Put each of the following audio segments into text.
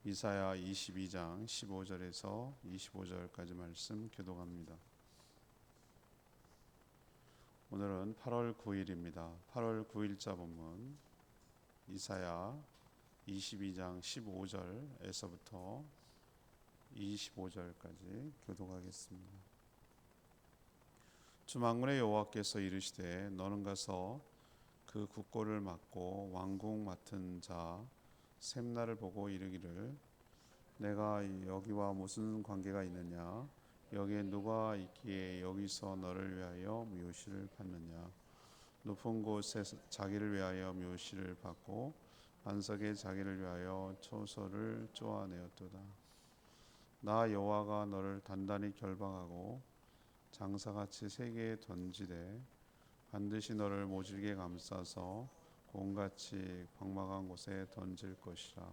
이사야 22장 15절에서 25절까지 말씀 교독합니다. 오늘은 8월 9일입니다. 8월 9일자 본문 이사야 22장 15절에서부터 25절까지 교독하겠습니다. 주 만군의 여호와께서 이르시되 너는 가서 그 국고를 맡고 왕궁 맡은 자 셈나를 보고 이르기를 내가 여기와 무슨 관계가 있느냐, 여기에 누가 있기에 여기서 너를 위하여 묘시를 받느냐. 높은 곳에 자기를 위하여 묘시를 받고 반석에 자기를 위하여 초소를 쪼아내었도다. 나 여호와가 너를 단단히 결박하고 장사같이 세계에 던지되 반드시 너를 모질게 감싸서 곰같이 광막한 곳에 던질 것이라.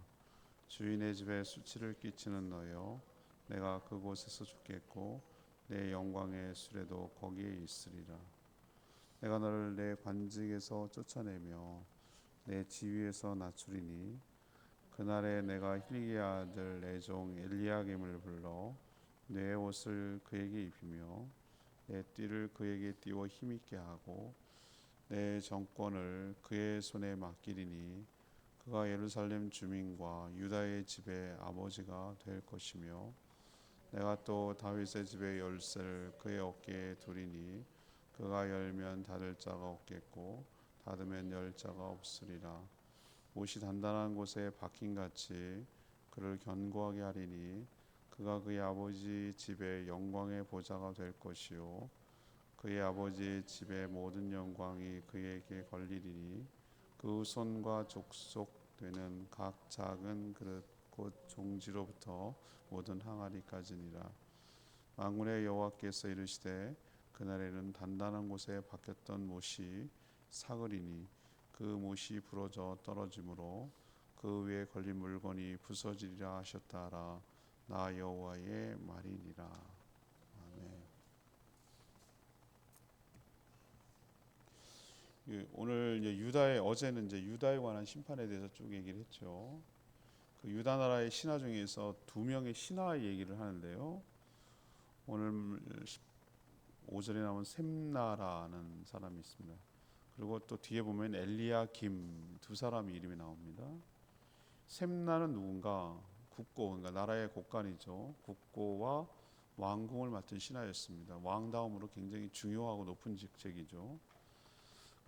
주인의 집에 수치를 끼치는 너여, 내가 그곳에서 죽겠고 내 영광의 수레도 거기에 있으리라. 내가 너를 내 관직에서 쫓아내며 내 지위에서 낮추리니 그날에 내가 hil기야 아들 내 종 엘리야김을 불러 내 옷을 그에게 입히며 내 띠를 그에게 띄워 힘있게 하고 내 정권을 그의 손에 맡기리니 그가 예루살렘 주민과 유다의 집의 아버지가 될 것이며 내가 또 다윗의 집의 열쇠를 그의 어깨에 두리니 그가 열면 닫을 자가 없겠고 닫으면 열 자가 없으리라. 못이 단단한 곳에 박힌같이 그를 견고하게 하리니 그가 그의 아버지 집의 영광의 보좌가 될 것이요 그의 아버지 집의 모든 영광이 그에게 걸리리니 그 손과 족속되는 각 작은 그릇 곧 종지로부터 모든 항아리까지니라. 만군의 여호와께서 이르시되 그날에는 단단한 곳에 박혔던 못이 사그리니 그 못이 부러져 떨어지므로 그 위에 걸린 물건이 부서지리라 하셨다라. 나 여호와의 말이니라. 아멘. 오늘 이제 어제는 이제 유다에 관한 심판에 대해서 쭉 얘기를 했죠. 그 유다 나라의 신하 중에서 두 명의 신하 얘기를 하는데요. 오늘 5절에 나온 셈나라는 사람이 있습니다. 그리고 또 뒤에 보면 엘리야김 두 사람의 이름이 나옵니다. 셈나는 누군가? 국고, 그러니까 나라의 국관이죠. 국고와 왕궁을 맡은 신하였습니다. 왕 다음으로 굉장히 중요하고 높은 직책이죠.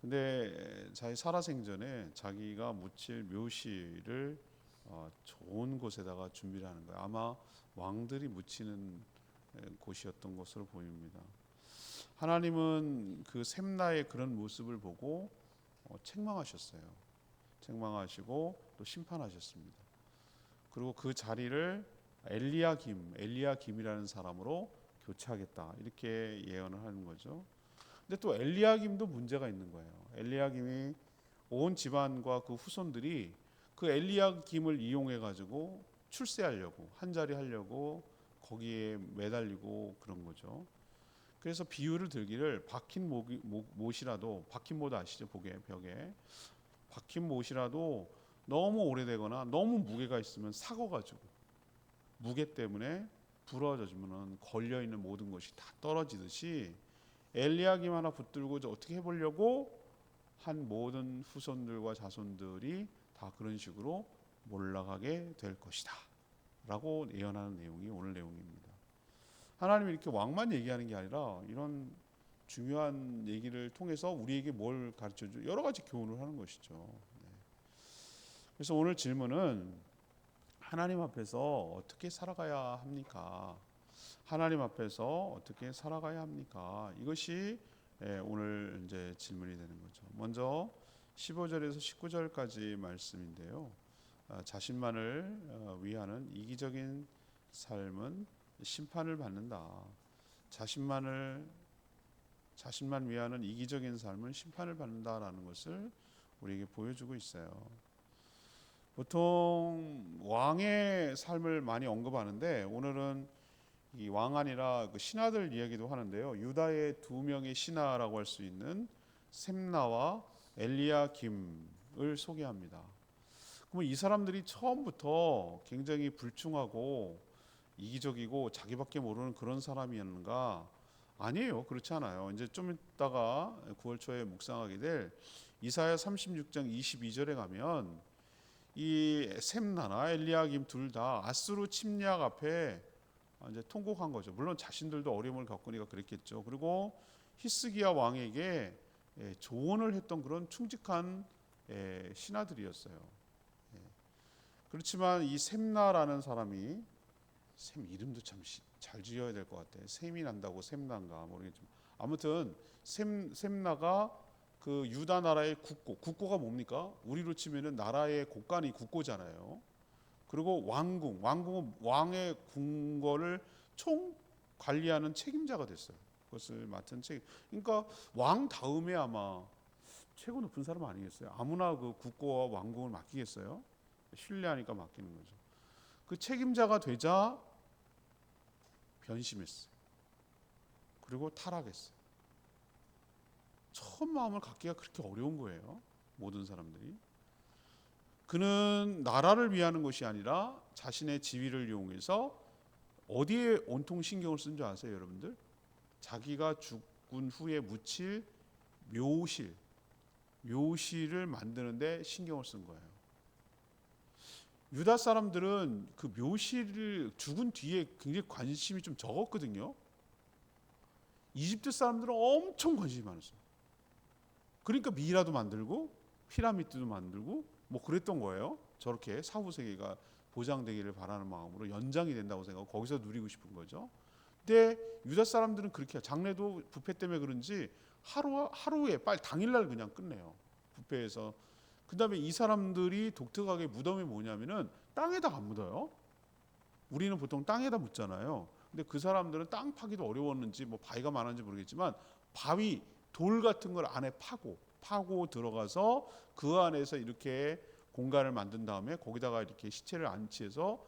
근데 자기 살아생전에 자기가 묻힐 묘시를 좋은 곳에다가 준비를 하는 거예요. 아마 왕들이 묻히는 곳이었던 것으로 보입니다. 하나님은 그 셈나의 그런 모습을 보고 책망하셨어요. 책망하시고 또 심판하셨습니다. 그리고 그 자리를 엘리야김이라는 사람으로 교체하겠다 이렇게 예언을 하는 거죠. 근데 또 엘리야김도 문제가 있는 거예요. 엘리야김이 온 집안과 그 후손들이 그 엘리야김을 이용해 가지고 출세하려고 한 자리 하려고 거기에 매달리고 그런 거죠. 그래서 비유를 들기를 박힌 못이라도 박힌 못 아시죠? 벽에 박힌 못이라도 너무 오래되거나 너무 무게가 있으면 삭어가지고 무게 때문에 부러져지면 걸려 있는 모든 것이 다 떨어지듯이 엘리야김 하나 붙들고 어떻게 해보려고 한 모든 후손들과 자손들이 다 그런 식으로 몰락하게 될 것이다 라고 예언하는 내용이 오늘 내용입니다. 하나님이 이렇게 왕만 얘기하는 게 아니라 이런 중요한 얘기를 통해서 우리에게 뭘 가르쳐줘? 여러 가지 교훈을 하는 것이죠. 네. 그래서 오늘 질문은 하나님 앞에서 어떻게 살아가야 합니까? 하나님 앞에서 어떻게 살아가야 합니까? 이것이 오늘 이제 질문이 되는 거죠. 먼저 15절에서 19절까지 말씀인데요. 자신만을 위하는 이기적인 삶은 심판을 받는다. 자신만 위하는 이기적인 삶은 심판을 받는다라는 것을 우리에게 보여주고 있어요. 보통 왕의 삶을 많이 언급하는데 오늘은 이 왕 아니라 그 신하들 이야기도 하는데요. 유다의 두 명의 신하라고 할 수 있는 셈나와 엘리야김을 소개합니다. 그러면 이 사람들이 처음부터 굉장히 불충하고 이기적이고 자기밖에 모르는 그런 사람이었는가? 아니에요. 그렇지 않아요. 이제 좀 있다가 9월 초에 묵상하게 될 이사야 36장 22절에 가면 이 셈나나 엘리야김 둘 다 아수르 침략 앞에 이제 통곡한 거죠. 물론 자신들도 어려움을 겪으니까 그랬겠죠. 그리고 히스기야 왕에게 조언을 했던 그런 충직한 신하들이었어요. 그렇지만 이 셈나라는 사람이 셈 이름도 참 잘 지어야 될 것 같아. 셈이 난다고 셈난가 모르겠지만 아무튼 셈나가 그 유다 나라의 국고가 뭡니까? 우리로 치면은 나라의 국간이 국고잖아요. 그리고 왕궁은 왕의 궁궐을 총 관리하는 책임자가 됐어요. 그것을 맡은 그러니까 왕 다음에 아마 최고 높은 사람 아니겠어요? 아무나 그 국고와 왕궁을 맡기겠어요? 신뢰하니까 맡기는 거죠. 그 책임자가 되자 변심했어요. 그리고 타락했어요. 처음 마음을 갖기가 그렇게 어려운 거예요. 모든 사람들이. 그는 나라를 위하는 것이 아니라 자신의 지위를 이용해서 어디에 온통 신경을 쓴 줄 아세요, 여러분들? 자기가 죽은 후에 묻힐 묘실을 만드는데 신경을 쓴 거예요. 유다 사람들은 그 묘실을 죽은 뒤에 굉장히 관심이 좀 적었거든요. 이집트 사람들은 엄청 관심이 많았어요. 그러니까 미라도 만들고 피라미드도 만들고 뭐 그랬던 거예요. 저렇게 사후 세계가 보장되기를 바라는 마음으로 연장이 된다고 생각하고 거기서 누리고 싶은 거죠. 근데 유다 사람들은 그렇게 장례도 부패 때문에 그런지 하루에 빨리 당일날 그냥 끝내요. 부패해서. 그다음에 이 사람들이 독특하게 무덤이 뭐냐면은 땅에다 안 묻어요. 우리는 보통 땅에다 묻잖아요. 근데 그 사람들은 땅 파기도 어려웠는지 뭐 바위가 많은지 모르겠지만 바위 돌 같은 걸 안에 파고 들어가서 그 안에서 이렇게 공간을 만든 다음에 거기다가 이렇게 시체를 안치해서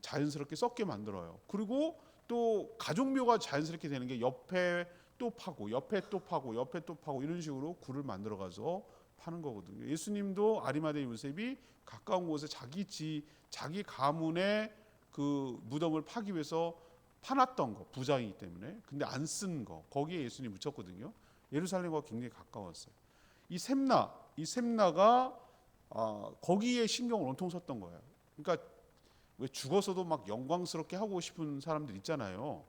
자연스럽게 썩게 만들어요. 그리고 또 가족묘가 자연스럽게 되는 게 옆에 또 파고 옆에 또 파고 옆에 또 파고 이런 식으로 굴을 만들어 가서 파는 거거든요. 예수님도 아리마대 요셉이 가까운 곳에 자기 가문의 그 무덤을 파기 위해서 파놨던 거, 부자이기 때문에. 근데 안 쓴 거, 거기에 예수님이 묻혔거든요. 예루살렘과 굉장히 가까웠어요. 이 셈나가 거기에 신경을 온통 썼던 거예요. 그러니까 왜 죽어서도 막 영광스럽게 하고 싶은 사람들 있잖아요.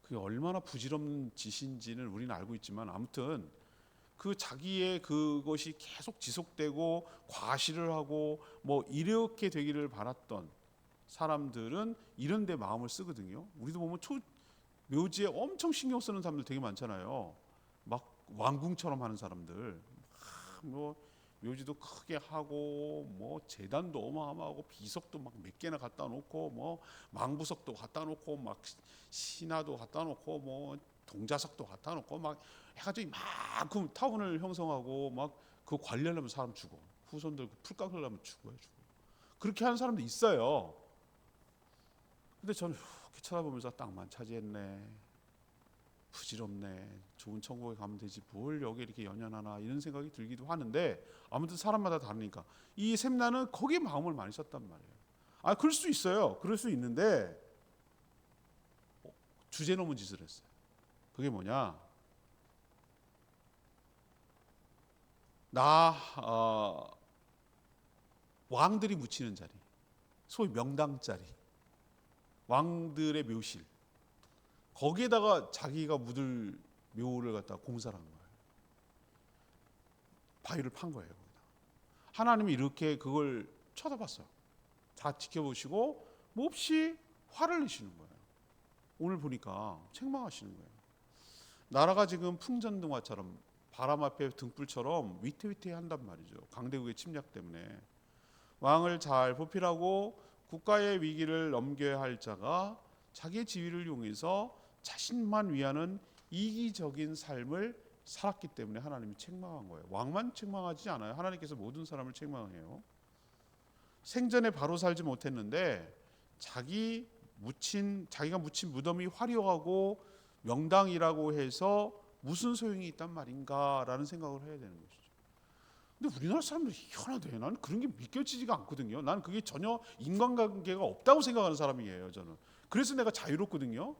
그게 얼마나 부질없는 짓인지는 우리는 알고 있지만 아무튼 그 자기의 그것이 계속 지속되고 과시를 하고 뭐 이렇게 되기를 바랐던 사람들은 이런 데 마음을 쓰거든요. 우리도 보면 묘지에 엄청 신경 쓰는 사람들 되게 많잖아요. 막 왕궁처럼 하는 사람들. 뭐 묘지도 크게 하고 뭐 제단도 어마어마하고 비석도 막 몇 개나 갖다 놓고 뭐 망부석도 갖다 놓고 막 신화도 갖다 놓고 뭐 동자석도 갖다 놓고 막 해가지고 이만큼 타운을 형성하고 막 그 관리하려면 사람 죽어. 후손들 풀 깎으려면 죽어요. 그렇게 하는 사람도 있어요. 근데 저는 이렇게 쳐다보면서 땅만 차지했네. 부질없네. 좋은 천국에 가면 되지. 뭘 여기 이렇게 연연하나 이런 생각이 들기도 하는데 아무튼 사람마다 다르니까 이 셈나는 거기에 마음을 많이 썼단 말이에요. 그럴 수 있어요. 그럴 수 있는데 주제 넘은 짓을 했어요. 그게 뭐냐? 왕들이 묻히는 자리, 소위 명당 자리, 왕들의 묘실, 거기에다가 자기가 묻을 묘를 갖다 공사를 한 거예요. 바위를 판 거예요. 하나님이 이렇게 그걸 쳐다봤어요. 다 지켜보시고 몹시 화를 내시는 거예요. 오늘 보니까 책망하시는 거예요. 나라가 지금 풍전등화처럼 바람 앞에 등불처럼 위태위태한단 말이죠. 강대국의 침략 때문에. 왕을 잘 보필하고 국가의 위기를 넘겨야 할 자가 자기의 지위를 이용해서 자신만 위하는 이기적인 삶을 살았기 때문에 하나님이 책망한 거예요. 왕만 책망하지 않아요. 하나님께서 모든 사람을 책망해요. 생전에 바로 살지 못했는데 자기가 묻힌 무덤이 화려하고 명당이라고 해서 무슨 소용이 있단 말인가라는 생각을 해야 되는 것이죠. 근데 우리나라 사람들이 희한하대. 나는 그런 게 믿겨지지가 않거든요. 나는 그게 전혀 인간관계가 없다고 생각하는 사람이에요, 저는. 그래서 내가 자유롭거든요.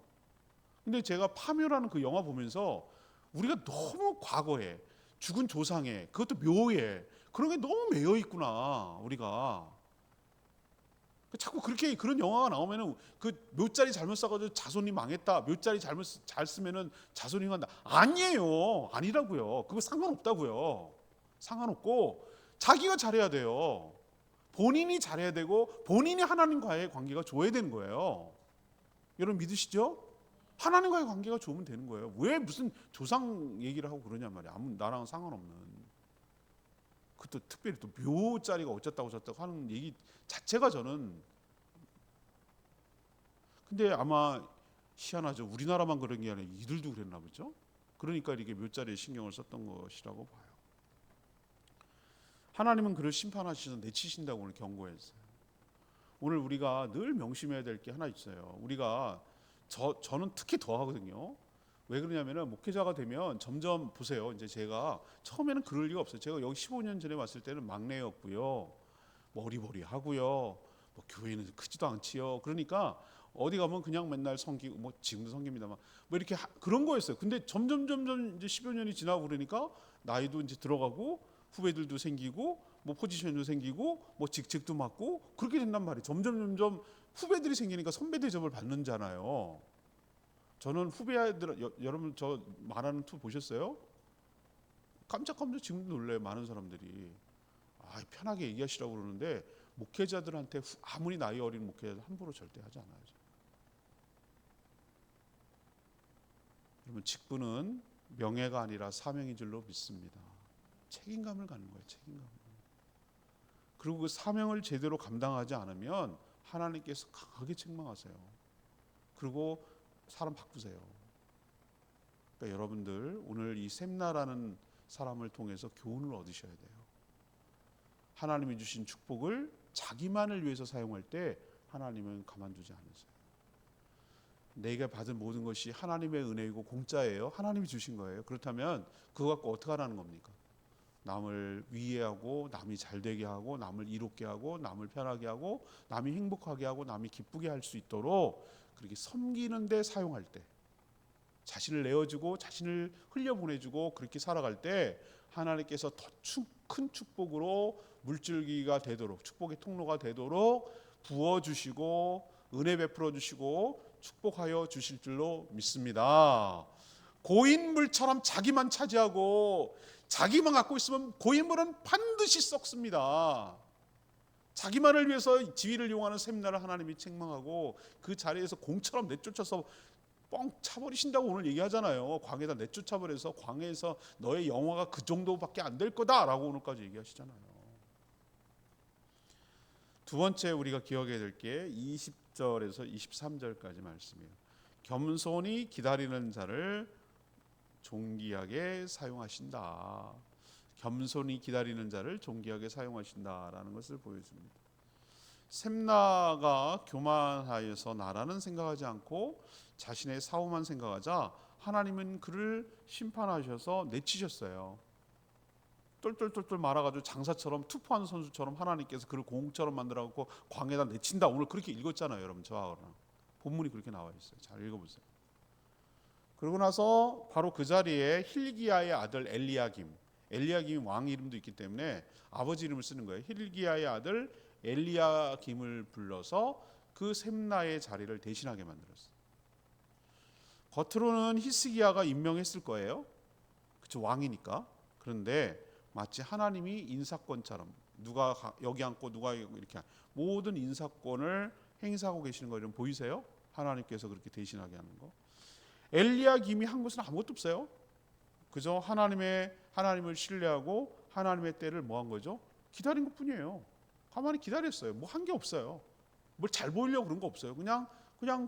근데 제가 파묘라는 그 영화 보면서 우리가 너무 과거에 죽은 조상에 그것도 묘에 그런 게 너무 매여 있구나, 우리가. 자꾸 그렇게 그런 영화가 나오면은 그 묘자리 잘못 써가지고 자손이 망했다. 묘자리 잘 쓰면은 자손이 간다. 아니에요. 아니라고요. 그거 상관없다고요. 상관없고 자기가 잘해야 돼요. 본인이 잘해야 되고 본인이 하나님과의 관계가 좋아야 되는 거예요. 여러분 믿으시죠? 하나님과의 관계가 좋으면 되는 거예요. 왜 무슨 조상 얘기를 하고 그러냐 말이야. 아무 나랑 상관없는. 그것도 특별히 또 묘자리가 어쨌다고 저쨌다고 하는 얘기 자체가 저는. 근데 아마 희한하죠. 우리나라만 그런 게 아니라 이들도 그랬나 보죠. 그러니까 이렇게 묘자리에 신경을 썼던 것이라고 봐요. 하나님은 그를 심판하셔서 내치신다고 오늘 경고했어요. 오늘 우리가 늘 명심해야 될 게 하나 있어요. 우리가 저는 특히 더 하거든요. 왜 그러냐면은 목회자가 되면 점점 보세요. 이제 제가 처음에는 그럴 리가 없어요. 제가 여기 15년 전에 왔을 때는 막내였고요. 머리하고요. 뭐 교회는 크지도 않지요. 그러니까 어디 가면 그냥 맨날 섬기고 뭐 지금도 섬깁니다만 뭐 이렇게 그런 거였어요. 근데 점점 이제 10여 년이 지나고 그러니까 나이도 이제 들어가고 후배들도 생기고 뭐 포지션도 생기고 뭐 직책도 맡고 그렇게 된단 말이에요. 점점 후배들이 생기니까 선배 대접을 받는잖아요. 저는 후배들 여러분 저 말하는 투 보셨어요? 깜짝깜짝 지금도 놀래요. 많은 사람들이 편하게 얘기하시라고 그러는데 목회자들한테 아무리 나이 어린 목회자들 함부로 절대 하지 않아요. 여러분 직분은 명예가 아니라 사명인 줄로 믿습니다. 책임감을 갖는 거예요. 책임감. 그리고 그 사명을 제대로 감당하지 않으면 하나님께서 강하게 책망하세요. 그리고 사람 바꾸세요. 그러니까 여러분들 오늘 이 샘나라는 사람을 통해서 교훈을 얻으셔야 돼요. 하나님이 주신 축복을 자기만을 위해서 사용할 때 하나님은 가만두지 않으세요. 내가 받은 모든 것이 하나님의 은혜이고 공짜예요. 하나님이 주신 거예요. 그렇다면 그거 갖고 어떻게 하라는 겁니까? 남을 위해하고 남이 잘되게 하고 남을 이롭게 하고 남을 편하게 하고 남이 행복하게 하고 남이 기쁘게 할 수 있도록 그렇게 섬기는 데 사용할 때 자신을 내어주고 자신을 흘려보내주고 그렇게 살아갈 때 하나님께서 더 큰 축복으로 물줄기가 되도록 축복의 통로가 되도록 부어주시고 은혜 베풀어 주시고 축복하여 주실 줄로 믿습니다. 고인물처럼 자기만 차지하고 자기만 갖고 있으면 고인물은 반드시 썩습니다. 자기만을 위해서 지위를 이용하는 샘나를 하나님이 책망하고 그 자리에서 공처럼 내쫓아서 뻥 차버리신다고 오늘 얘기하잖아요. 광에다 내쫓아버려서 광에서 너의 영화가 그 정도밖에 안 될 거다라고 오늘까지 얘기하시잖아요. 두 번째 우리가 기억해야 될 게 20절에서 23절까지 말씀이에요. 겸손히 기다리는 자를 존귀하게 사용하신다. 겸손히 기다리는 자를 존귀하게 사용하신다라는 것을 보여줍니다. 샘나가 교만하여서 나라는 생각하지 않고 자신의 사후만 생각하자 하나님은 그를 심판하셔서 내치셨어요. 똘똘똘똘 말아가지고 장사처럼 투포하는 선수처럼 하나님께서 그를 공처럼 만들어갖고 광에다 내친다. 오늘 그렇게 읽었잖아요. 여러분 저하고는 본문이 그렇게 나와 있어요. 잘 읽어보세요. 그러고 나서 바로 그 자리에 힐기야의 아들 엘리야김이 왕 이름도 있기 때문에 아버지 이름을 쓰는 거예요. 힐기야의 아들 엘리야김을 불러서 그 샘나의 자리를 대신하게 만들었어요. 겉으로는 히스기야가 임명했을 거예요. 그쵸, 왕이니까. 그런데 마치 하나님이 인사권처럼 누가 여기 앉고 누가 이렇게 모든 인사권을 행사하고 계시는 거 여러분 보이세요? 하나님께서 그렇게 대신하게 하는 거. 엘리야김이 한 것은 아무것도 없어요. 그저 하나님을 신뢰하고 하나님의 때를 뭐 한 거죠? 기다린 것뿐이에요. 가만히 기다렸어요. 뭐 한 게 없어요. 뭘 잘 보이려고 그런 거 없어요. 그냥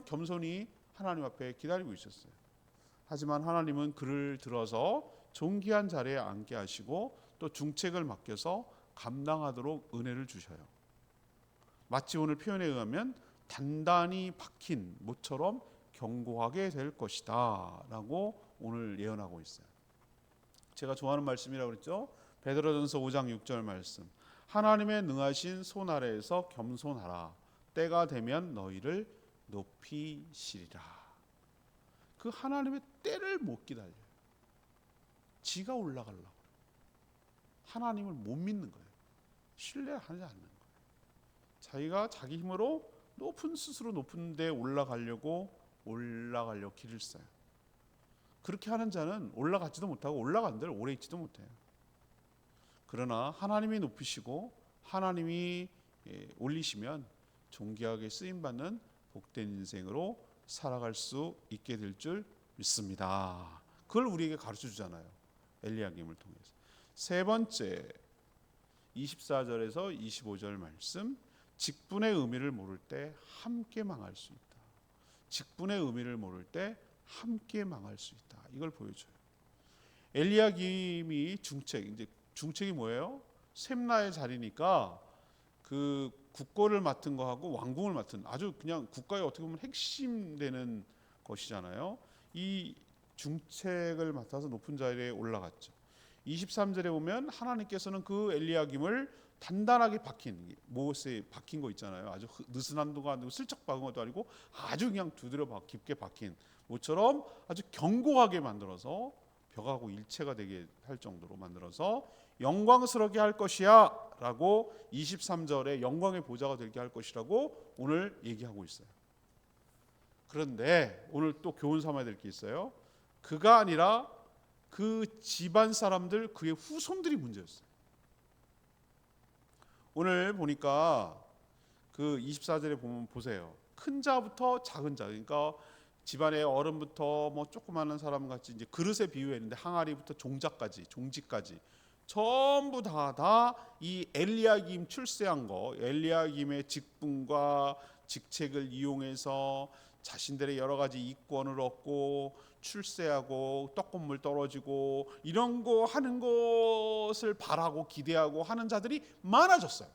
겸손히 하나님 앞에 기다리고 있었어요. 하지만 하나님은 그를 들어서 존귀한 자리에 앉게 하시고 또 중책을 맡겨서 감당하도록 은혜를 주셔요. 마치 오늘 표현에 의하면 단단히 박힌 못처럼 견고하게 될 것이다 라고 오늘 예언하고 있어요. 제가 좋아하는 말씀이라고 그랬죠. 베드로전서 5장 6절 말씀. 하나님의 능하신 손 아래에서 겸손하라. 때가 되면 너희를 높이시리라. 그 하나님의 때를 못 기다려요. 지가 올라가려고. 하나님을 못 믿는 거예요. 신뢰하지 않는 거예요. 자기가 자기 힘으로 스스로 높은 데 올라가려고 길을 써요. 그렇게 하는 자는 올라가지도 못하고 올라간들 오래 있지도 못해요. 그러나 하나님이 높이시고 하나님이 올리시면 존귀하게 쓰임받는 복된 인생으로 살아갈 수 있게 될 줄 믿습니다. 그걸 우리에게 가르쳐 주잖아요. 엘리야김을 통해서. 세 번째 24절에서 25절 말씀. 직분의 의미를 모를 때 함께 망할 수 있다. 직분의 의미를 모를 때 함께 망할 수 있다. 이걸 보여줘요. 엘리야김이 이제 중책이 뭐예요? 셈나의 자리니까 그 국고를 맡은 거하고 왕궁을 맡은 아주 그냥 국가의 어떻게 보면 핵심 되는 것이잖아요. 이 중책을 맡아서 높은 자리에 올라갔죠. 23절에 보면 하나님께서는 그 엘리야김을 단단하게 모세에 박힌 거 있잖아요. 아주 느슨한 것도 아니고 슬쩍 박은 것도 아니고 아주 그냥 두드려 깊게 박힌 모처럼 아주 견고하게 만들어서 벽하고 일체가 되게 할 정도로 만들어서 영광스럽게 할 것이야 라고 23절에 영광의 보좌가 되게 할 것이라고 오늘 얘기하고 있어요. 그런데 오늘 또 교훈 삼아야 될 게 있어요. 그가 아니라 그 집안 사람들, 그의 후손들이 문제였어요. 오늘 보니까 그 24절에 보면 보세요. 큰 자부터 작은 자, 그러니까 집안의 어른부터 뭐 조그마한 사람 같이 이제 그릇에 비유했는데 항아리부터 종지까지 전부 다 이 엘리야김 출세한 거, 엘리야김의 직분과 직책을 이용해서 자신들의 여러 가지 이권을 얻고 출세하고 떡고물 떨어지고 이런 거 하는 것을 바라고 기대하고 하는 자들이 많아졌어요.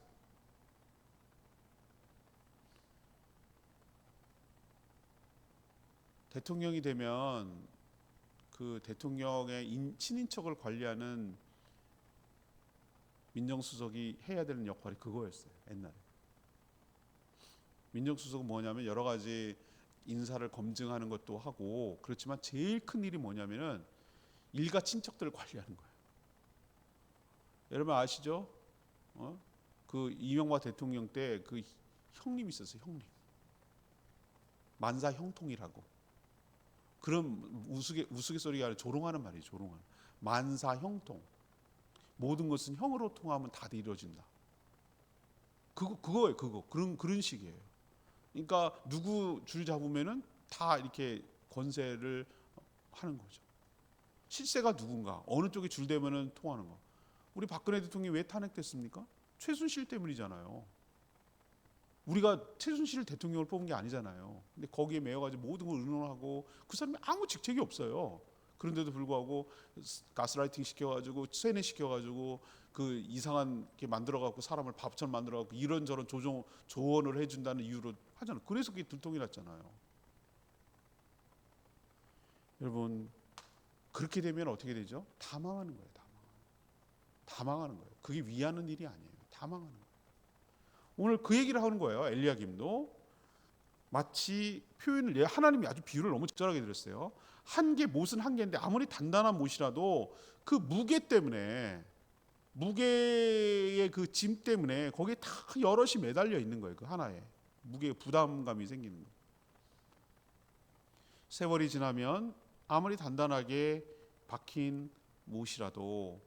대통령이 되면 그 대통령의 친인척을 관리하는 민정수석이 해야 되는 역할이 그거였어요. 옛날에 민정수석은 뭐냐면 여러 가지 인사를 검증하는 것도 하고 그렇지만 제일 큰 일이 뭐냐면은 일가 친척들을 관리하는 거예요. 여러분 아시죠? 그 이명박 대통령 때 그 형님이 있었어요. 형님 만사 형통이라고. 그런 우스갯소리가 아니라 조롱하는 말이에요. 조롱하는 만사 형통. 모든 것은 형으로 통하면 다 이루어진다. 그거예요. 그런 식이에요. 그러니까 누구 줄 잡으면은 다 이렇게 권세를 하는 거죠. 실세가 누군가 어느 쪽에 줄 대면은 통하는 거. 우리 박근혜 대통령이 왜 탄핵됐습니까? 최순실 때문이잖아요. 우리가 최순실 대통령을 뽑은 게 아니잖아요. 근데 거기에 매여가지고 모든 걸 의논하고 그 사람이 아무 직책이 없어요. 그런데도 불구하고 가스라이팅 시켜가지고 세뇌 시켜가지고 그 이상한 게 만들어갖고 사람을 밥처럼 만들어갖고 이런저런 조언을 해준다는 이유로 하잖아요. 그래서 그게 들통이 났잖아요. 여러분 그렇게 되면 어떻게 되죠? 다 망하는 거예요. 다 망하는 거예요. 그게 위하는 일이 아니에요. 다 망하는 거예요. 오늘 그 얘기를 하는 거예요. 엘리야김도 마치 표현을 하나님이 아주 비유를 너무 적절하게 드렸어요. 못은 한 개인데 아무리 단단한 못이라도 그 무게의 그 짐 때문에 거기에 다 여럿이 매달려 있는 거예요. 그 하나에 무게 부담감이 생기는 거예요. 세월이 지나면 아무리 단단하게 박힌 못이라도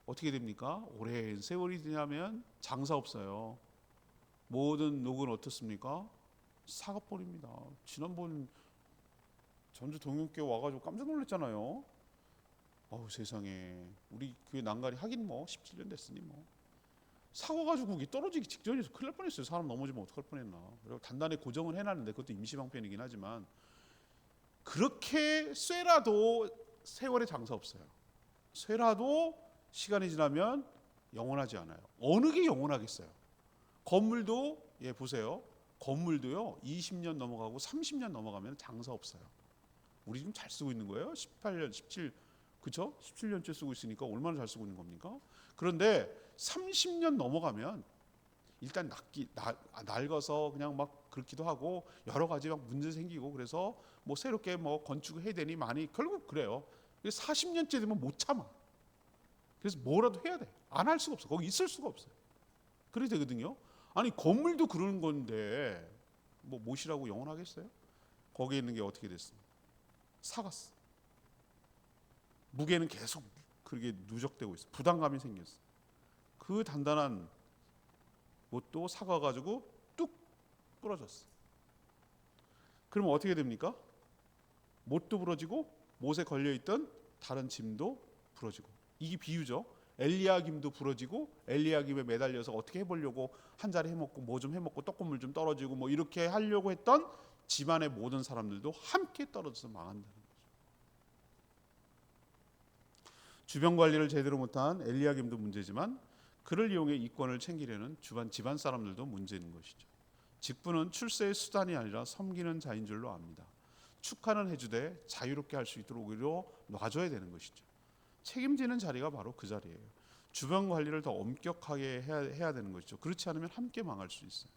어떻게 됩니까? 오랜 세월이 지나면 장사 없어요. 모든 녹은 어떻습니까? 사가버립니다. 지난번 전주 동영교회 와가지고 깜짝 놀랐잖아요. 세상에 우리 교회 난간이 하긴 뭐 17년 됐으니 뭐 사고가지고 이게 떨어지기 직전이어서 큰일 날 뻔했어요. 사람 넘어지면 어떡할 뻔했나. 그리고 단단히 고정을 해놨는데 그것도 임시방편이긴 하지만 그렇게 쇠라도 세월에 장사 없어요. 쇠라도 시간이 지나면 영원하지 않아요. 어느 게 영원하겠어요. 건물도 보세요. 건물도요 20년 넘어가고 30년 넘어가면 장사 없어요. 우리 지금 잘 쓰고 있는 거예요. 18년, 17, 그렇죠? 17년째 쓰고 있으니까 얼마나 잘 쓰고 있는 겁니까? 그런데 30년 넘어가면 일단 낡아서 그냥 막 그렇기도 하고 여러 가지 막 문제 생기고 그래서 뭐 새롭게 뭐 건축해야 되니 많이 결국 그래요. 40년째 되면 못 참아. 그래서 뭐라도 해야 돼. 안 할 수가 없어. 거기 있을 수가 없어요. 그래야 되거든요. 아니 건물도 그러는 건데 뭐 못이라고 영원하겠어요? 거기에 있는 게 어떻게 됐습니까? 사갔어. 무게는 계속 그렇게 누적되고 있어. 부담감이 생겼어. 그 단단한 못도 사가가지고 뚝 부러졌어. 그러면 어떻게 됩니까? 못도 부러지고 못에 걸려있던 다른 짐도 부러지고. 이게 비유죠. 엘리야김도 부러지고 엘리야김에 매달려서 어떻게 해보려고 한 자리 해먹고 뭐 좀 해먹고 떡국물 좀 떨어지고 뭐 이렇게 하려고 했던 집안의 모든 사람들도 함께 떨어져서 망한다는 거죠. 주변 관리를 제대로 못한 엘리야김도 문제지만 그를 이용해 이권을 챙기려는 집안 사람들도 문제인 것이죠. 직분은 출세의 수단이 아니라 섬기는 자인 줄로 압니다. 축하는 해주되 자유롭게 할 수 있도록 오히려 놔줘야 되는 것이죠. 책임지는 자리가 바로 그 자리예요. 주변 관리를 더 엄격하게 해야 되는 것이죠. 그렇지 않으면 함께 망할 수 있어요.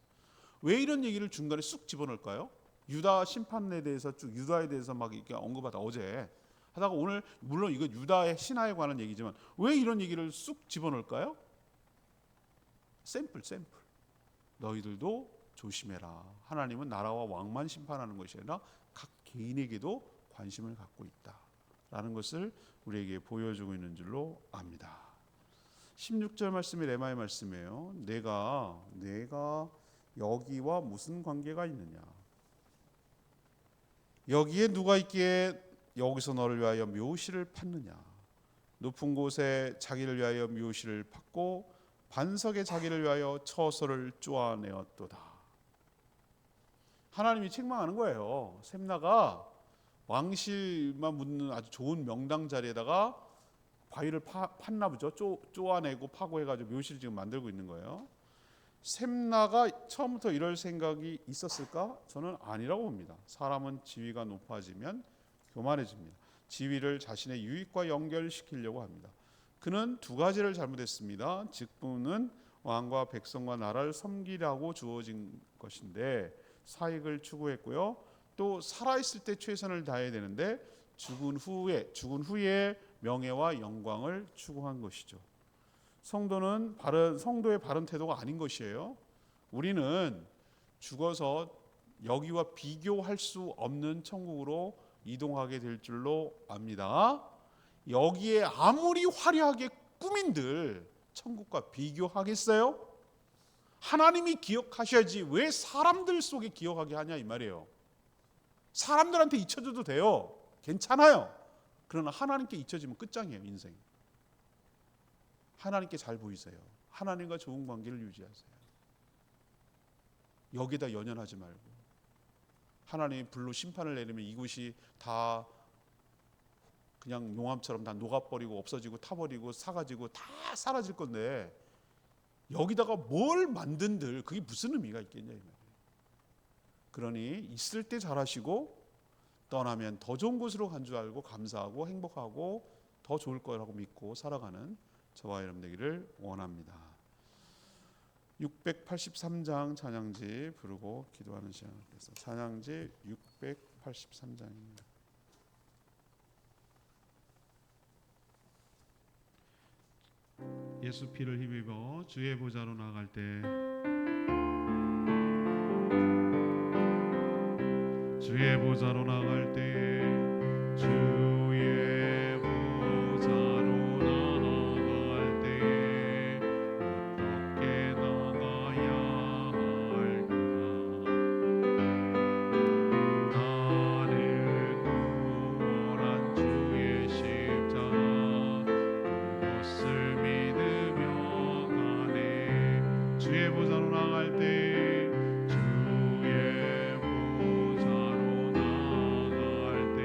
왜 이런 얘기를 중간에 쑥 집어넣을까요? 유다 심판에 대해서 쭉 유다에 대해서 막 이렇게 언급하다 어제 하다가 오늘 물론 이거 유다의 신화에 관한 얘기지만 왜 이런 얘기를 쑥 집어넣을까요? 샘플. 너희들도 조심해라. 하나님은 나라와 왕만 심판하는 것이 아니라 각 개인에게도 관심을 갖고 있다라는 것을 우리에게 보여주고 있는 줄로 압니다. 16절 말씀이 레마의 말씀이에요. 내가 여기와 무슨 관계가 있느냐? 여기에 누가 있기에 여기서 너를 위하여 묘시를 팠느냐? 높은 곳에 자기를 위하여 묘시를 팠고 반석에 자기를 위하여 처소를 쪼아내었도다. 하나님이 책망하는 거예요. 셈나가 왕실만 묻는 아주 좋은 명당 자리에다가 바위를 팠나 보죠. 쪼아내고 파고 해가지고 묘실을 지금 만들고 있는 거예요. 셈나가 처음부터 이럴 생각이 있었을까? 저는 아니라고 봅니다. 사람은 지위가 높아지면 교만해집니다. 지위를 자신의 유익과 연결시키려고 합니다. 그는 두 가지를 잘못했습니다. 직분은 왕과 백성과 나라를 섬기라고 주어진 것인데 사익을 추구했고요. 또 살아있을 때 최선을 다해야 되는데 죽은 후에 명예와 영광을 추구한 것이죠. 성도의 바른 태도가 아닌 것이에요. 우리는 죽어서 여기와 비교할 수 없는 천국으로 이동하게 될 줄로 압니다. 여기에 아무리 화려하게 꾸민들 천국과 비교하겠어요? 하나님이 기억하셔야지 왜 사람들 속에 기억하게 하냐 이 말이에요. 사람들한테 잊혀져도 돼요. 괜찮아요. 그러나 하나님께 잊혀지면 끝장이에요. 인생. 하나님께 잘 보이세요. 하나님과 좋은 관계를 유지하세요. 여기다 연연하지 말고 하나님이 불로 심판을 내리면 이곳이 다 그냥 용암처럼 다 녹아버리고 없어지고 타버리고 사가지고 다 사라질 건데 여기다가 뭘 만든들 그게 무슨 의미가 있겠냐 이 말이에요. 그러니 있을 때 잘하시고 떠나면 더 좋은 곳으로 간 줄 알고 감사하고 행복하고 더 좋을 거라고 믿고 살아가는 저와 여러분 되기를 원합니다. 683장 찬양지 부르고 기도하는 시간을 갖겠습니다. 찬양지 683장입니다. 예수 피를 힘입어 주의 보좌로 나갈 때 주의 보좌로 나갈 때 주의 보좌로 나갈 때 어떻게 나가야 할까? 나를 구원한 주의 십자가 그것을 믿으며 가네. 주의 보좌로 나갈 때 주의 보좌로 나갈 때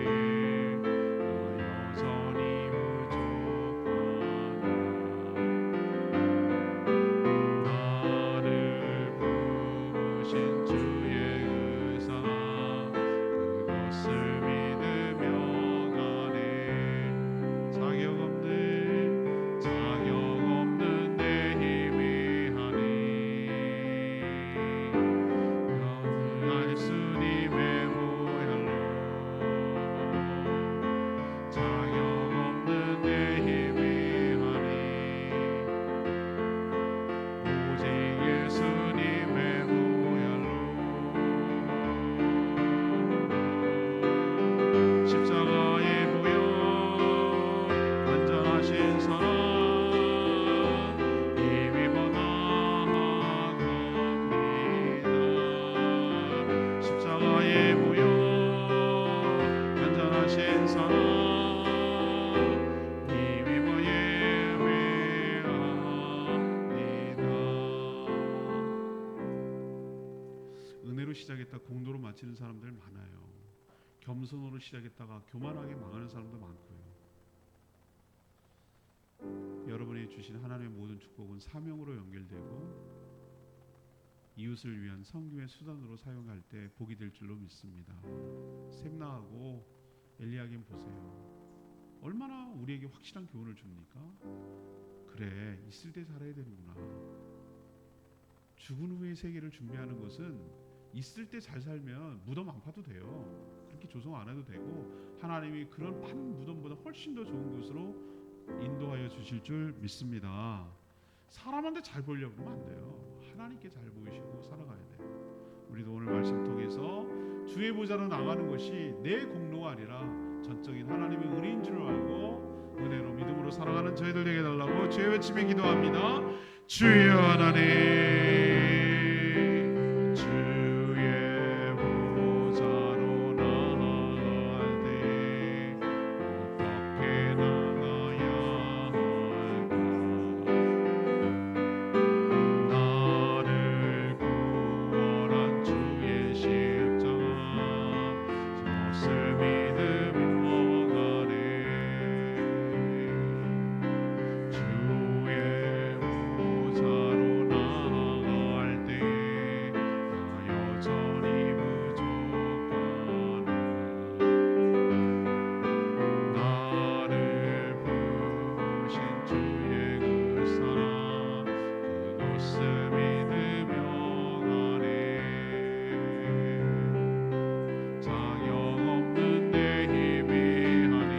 은혜로 시작했다 공로로 마치는 사람들 많아요. 겸손으로 시작했다가 교만하게 망하는 사람도 많고요. 여러분이 주신 하나님의 모든 축복은 사명으로 연결되고 이웃을 위한 선교의 수단으로 사용할 때 복이 될 줄로 믿습니다. 샘나하고 엘리야kim 보세요. 얼마나 우리에게 확실한 교훈을 줍니까? 그래, 있을 때 살아야 되는구나. 죽은 후의 세계를 준비하는 것은 있을 때 잘 살면 무덤 안 파도 돼요. 그렇게 조성 안 해도 되고 하나님이 그런 판 무덤보다 훨씬 더 좋은 곳으로 인도하여 주실 줄 믿습니다. 사람한테 잘 보이려고 하면 안 돼요. 하나님께 잘 보이시고 살아가야 돼요. 우리도 오늘 말씀 통해서 주의 보좌로 나가는 것이 내 공로가 아니라 전적인 하나님의 은혜인 줄 알고 은혜로 믿음으로 살아가는 저희들 되게 달라고 주의 외침에 기도합니다. 주여 하나님, 주의 보좌로 나갈 때 어떻게 나가야 할까? 나를 구원한 주의 십자가 그것을 믿으며 가네. 주의 보좌로 나아갈 때 나 여전히 부족하나. 나를 부르신 주의 그 사랑 그곳을 믿으며 가네. 자격 없는 내 힘이 아니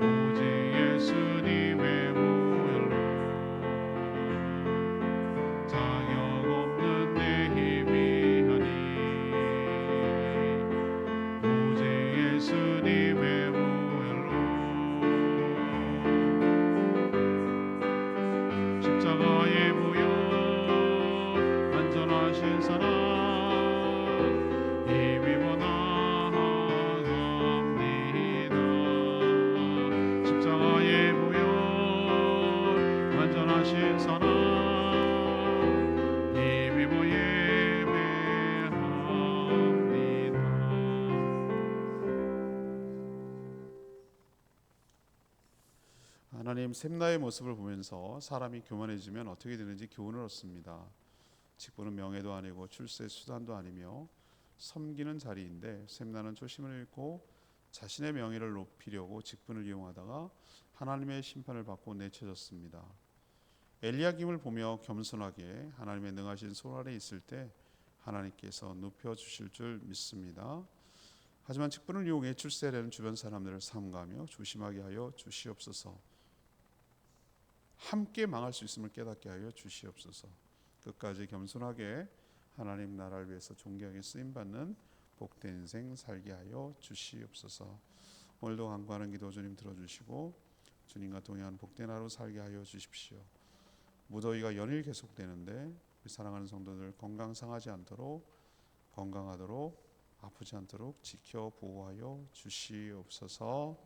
오직 예수님의 보혈로. 자격 없는 내 힘이 아니 오직 예수님의 보혈로. 십자가의 보혈 안전하신 사랑 힘입어 나아갑니다. 십자가의 보혈 안전하신 사랑 힘입어 예배합니다. 하나님, 샘나의 모습을 보면서 사람이 교만해지면 어떻게 되는지 교훈을 얻습니다. 직분은 명예도 아니고 출세 수단도 아니며 섬기는 자리인데 샘나는 초심을 잃고 자신의 명예를 높이려고 직분을 이용하다가 하나님의 심판을 받고 내쳐졌습니다. 엘리야김을 보며 겸손하게 하나님의 능하신 손 아래 있을 때 하나님께서 눕혀주실 줄 믿습니다. 하지만 직분을 이용해 출세하려는 주변 사람들을 삼가하며 조심하게 하여 주시옵소서. 함께 망할 수 있음을 깨닫게 하여 주시옵소서. 끝까지 겸손하게 하나님 나라를 위해서 존귀하게 쓰임받는 복된 인생 살게 하여 주시옵소서. 오늘도 간구하는 기도 주님 들어주시고 주님과 동행하는 복된 하루 살게 하여 주십시오. 무더위가 연일 계속되는데 우리 사랑하는 성도들 건강 상하지 않도록, 건강하도록, 아프지 않도록 지켜 보호하여 주시옵소서.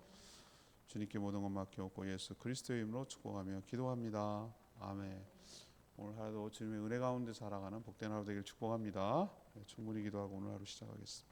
주님께 모든 것 맡겨놓고 예수 그리스도의 이름으로 축복하며 기도합니다. 아멘. 오늘 하루도 주님의 은혜 가운데 살아가는 복된 하루 되길 축복합니다. 충분히 기도하고 오늘 하루 시작하겠습니다.